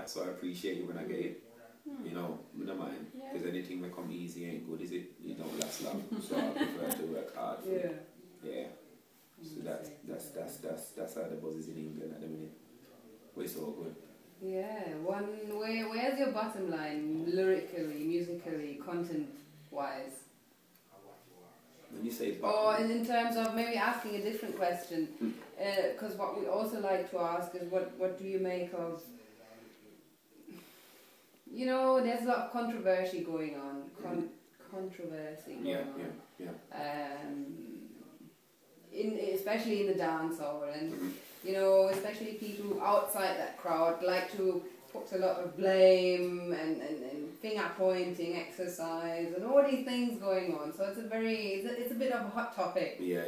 so I appreciate it when I get it. You know, I don't mind. Because anything that come easy ain't good, is it? You don't last long. So I prefer to work hard for it. Yeah. So that's how the buzz is in England at the minute. We're so good. Yeah. Where's your bottom line, lyrically, musically, content-wise? When you say or in terms of maybe asking a different question, because what we also like to ask is what do you make of, you know, there's a lot of controversy going on, especially in the dancehall, and you know, especially people outside that crowd like to put a lot of blame and finger pointing exercise and all these things going on. So it's it's a bit of a hot topic. Yeah.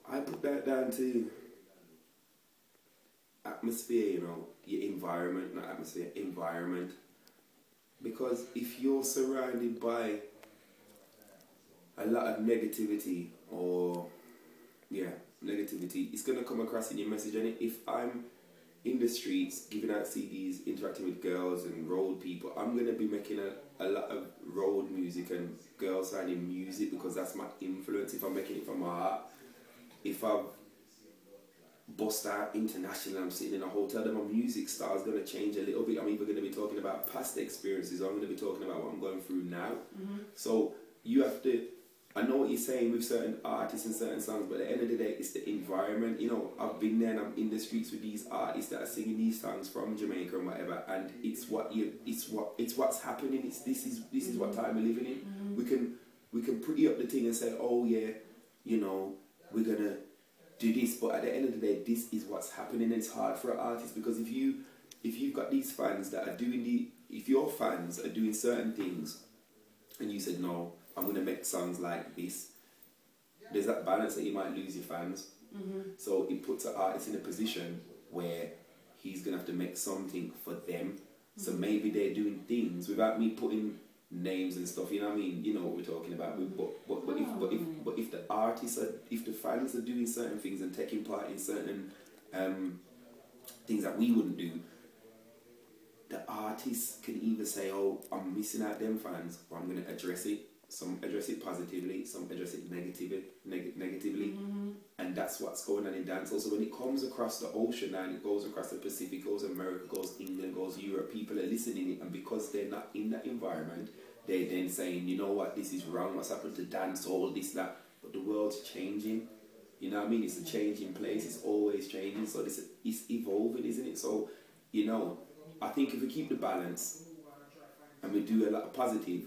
I put that down to atmosphere, you know, your environment, not atmosphere, environment. Because if you're surrounded by a lot of negativity negativity, it's going to come across in your message. And if I'm in the streets giving out CDs, interacting with girls and road people, I'm going to be making a lot of road music and girl sounding music because that's my influence. If I'm making it from my heart, if I've bust out international, I'm sitting in a hotel, then my music style is going to change a little bit. I'm either going to be talking about past experiences or I'm going to be talking about what I'm going through now. So you have to, I know what you're saying with certain artists and certain songs, but at the end of the day, it's the environment. You know, I've been there and I'm in the streets with these artists that are singing these songs from Jamaica and whatever, and it's what's happening. This is what time we're living in. We can pretty up the thing and say, oh yeah, you know, we're gonna do this, but at the end of the day, this is what's happening. And it's hard for an artist because if you've got these fans that are doing if your fans are doing certain things, and you said no, I'm going to make songs like this, there's that balance that you might lose your fans. So it puts an artist in a position where he's going to have to make something for them. So maybe they're doing things without me putting names and stuff, you know what I mean? You know what we're talking about. But if the artists if the fans are doing certain things and taking part in certain things that we wouldn't do, the artists can either say, oh, I'm missing out them fans, or I'm going to address it. Some address it positively, some address it negatively. And that's what's going on in dancehall. So when it comes across the ocean and it goes across the Pacific, goes America, goes England, goes Europe, people are listening it, and because they're not in that environment, they're then saying, you know what, this is wrong, what's happened to dancehall, this, that. But the world's changing. You know what I mean? It's a changing place, it's always changing, so it's evolving, isn't it? So, you know, I think if we keep the balance and we do a lot of positive,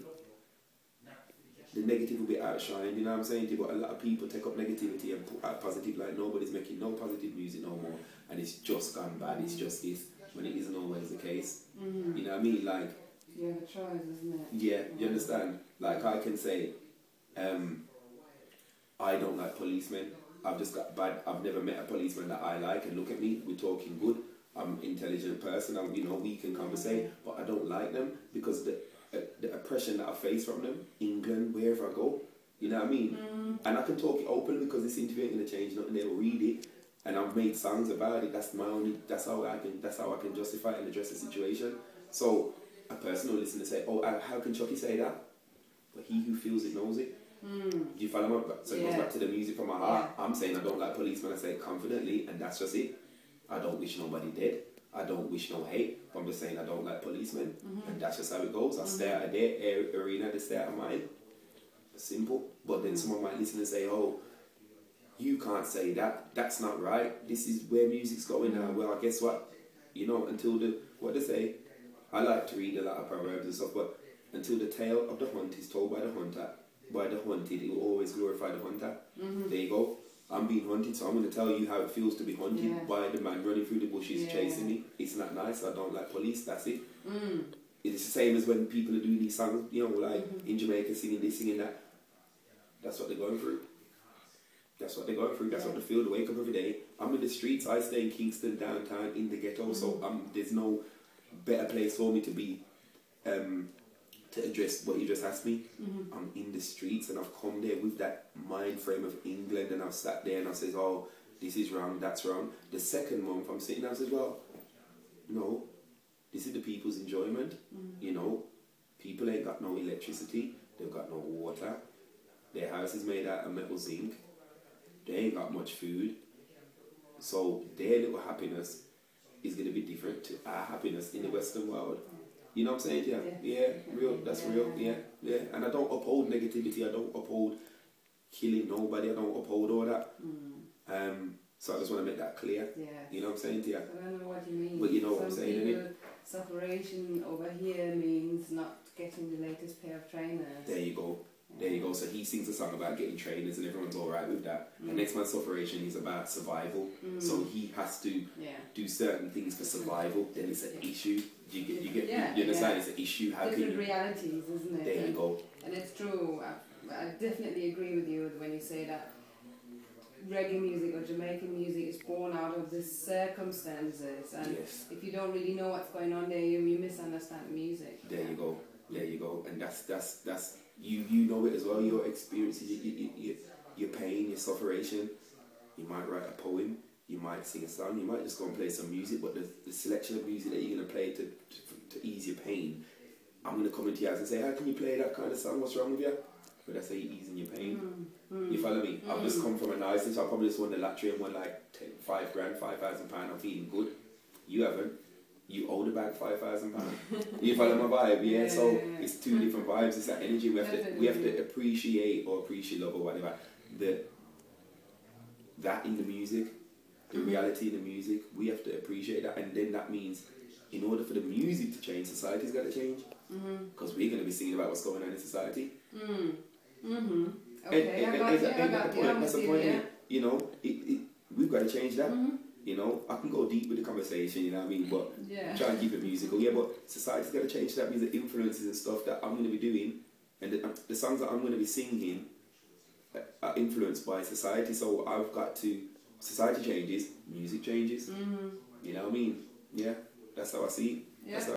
the negative will be outshined, you know what I'm saying? But a lot of people take up negativity and put out positive, like nobody's making no positive music no more, and it's just gone bad, it's just this, when it isn't always the case. You know what I mean? Like, yeah, the choice, isn't it? Yeah, you understand? Like I can say, I don't like policemen. I've never met a policeman that I like, and look at me, we're talking good. I'm an intelligent person, we can conversate, but I don't like them because the oppression that I face from them, England, wherever I go, you know what I mean? And I can talk it open because this interview ain't gonna change nothing. They'll read it, and I've made songs about it. That's how I can justify it and address the situation. So a person will listen and say, oh, how can Chuky say that? But he who feels it knows it. Do you follow me? So it goes back to the music from my heart. I'm saying I don't like policemen. I say it confidently, and that's just it. I don't wish nobody dead. I don't wish no hate. I'm just saying I don't like policemen, and that's just how it goes. I stay out of their arena, they stay out of mine. Simple. But then someone might listen and say, oh, you can't say that. That's not right. This is where music's going now. Well, guess what? You know, what they say, I like to read a lot of proverbs and stuff, but until the tale of the hunt is told by the hunted, it will always glorify the hunter. There you go. I'm being hunted, so I'm going to tell you how it feels to be hunted by the man running through the bushes chasing me. It's not nice. I don't like police. That's it. It's the same as when people are doing these songs, you know, like in Jamaica, singing this, singing that. That's what they're going through. That's what they're going through. That's what they feel. They wake up every day. I'm in the streets. I stay in Kingston, downtown, in the ghetto. So there's no better place for me to be to address what you just asked me. I'm in the streets, and I've come there with that mind frame of England, and I've sat there and I says, oh, this is wrong, that's wrong. The second month, I'm sitting down and says, well, no, this is the people's enjoyment. You know, people ain't got no electricity, they've got no water, their house is made out of metal zinc, they ain't got much food, so their little happiness is going to be different to our happiness in the Western world. You know what I'm saying? Yeah, real, that's real, yeah. And I don't uphold negativity, I don't uphold killing nobody, I don't uphold all that. So I just want to make that clear. Yeah. You know what I'm saying to you? I don't know what you mean. But you know what I'm saying, innit? Separation over here means not getting the latest pair of trainers. There you go. There you go. So he sings a song about getting trainers and everyone's alright with that. The next man's operation is about survival. So he has to do certain things for survival. Then it's an issue. You understand? It's an issue. How different realities, isn't it? There you go. And it's true. I definitely agree with you when you say that reggae music or Jamaican music is born out of the circumstances, and if you don't really know what's going on there, you misunderstand music. There you go. There you go. And that's you know it as well. Your experiences, your pain, your sufferation. You might write a poem. You might sing a song. You might just go and play some music. But the selection of music that you're gonna play to ease your pain, I'm gonna come into your house and say, how can you play that kind of song? What's wrong with you? But that's how you're easing your pain. You follow me? I've just come from a nice thing, so I probably just won the lottery and won like 5 grand, £5,000. I'm feeling good. You haven't. You owe the bank £5,000. You follow my vibe? Yeah. So it's two different vibes. It's that energy. We have to appreciate or appreciate love or whatever. That in the music, the reality in the music, we have to appreciate that, and then that means in order for the music to change, society's got to change. Because we're going to be singing about what's going on in society. Okay, I got That's the point. Yeah. You know, we've got to change that. You know, I can go deep with the conversation, you know what I mean, but try and keep it musical. Yeah, but society's got to change. That means the influences and stuff that I'm going to be doing, and the songs that I'm going to be singing are influenced by society. So I've got to, society changes, music changes. You know what I mean? Yeah, that's how I see it. That's how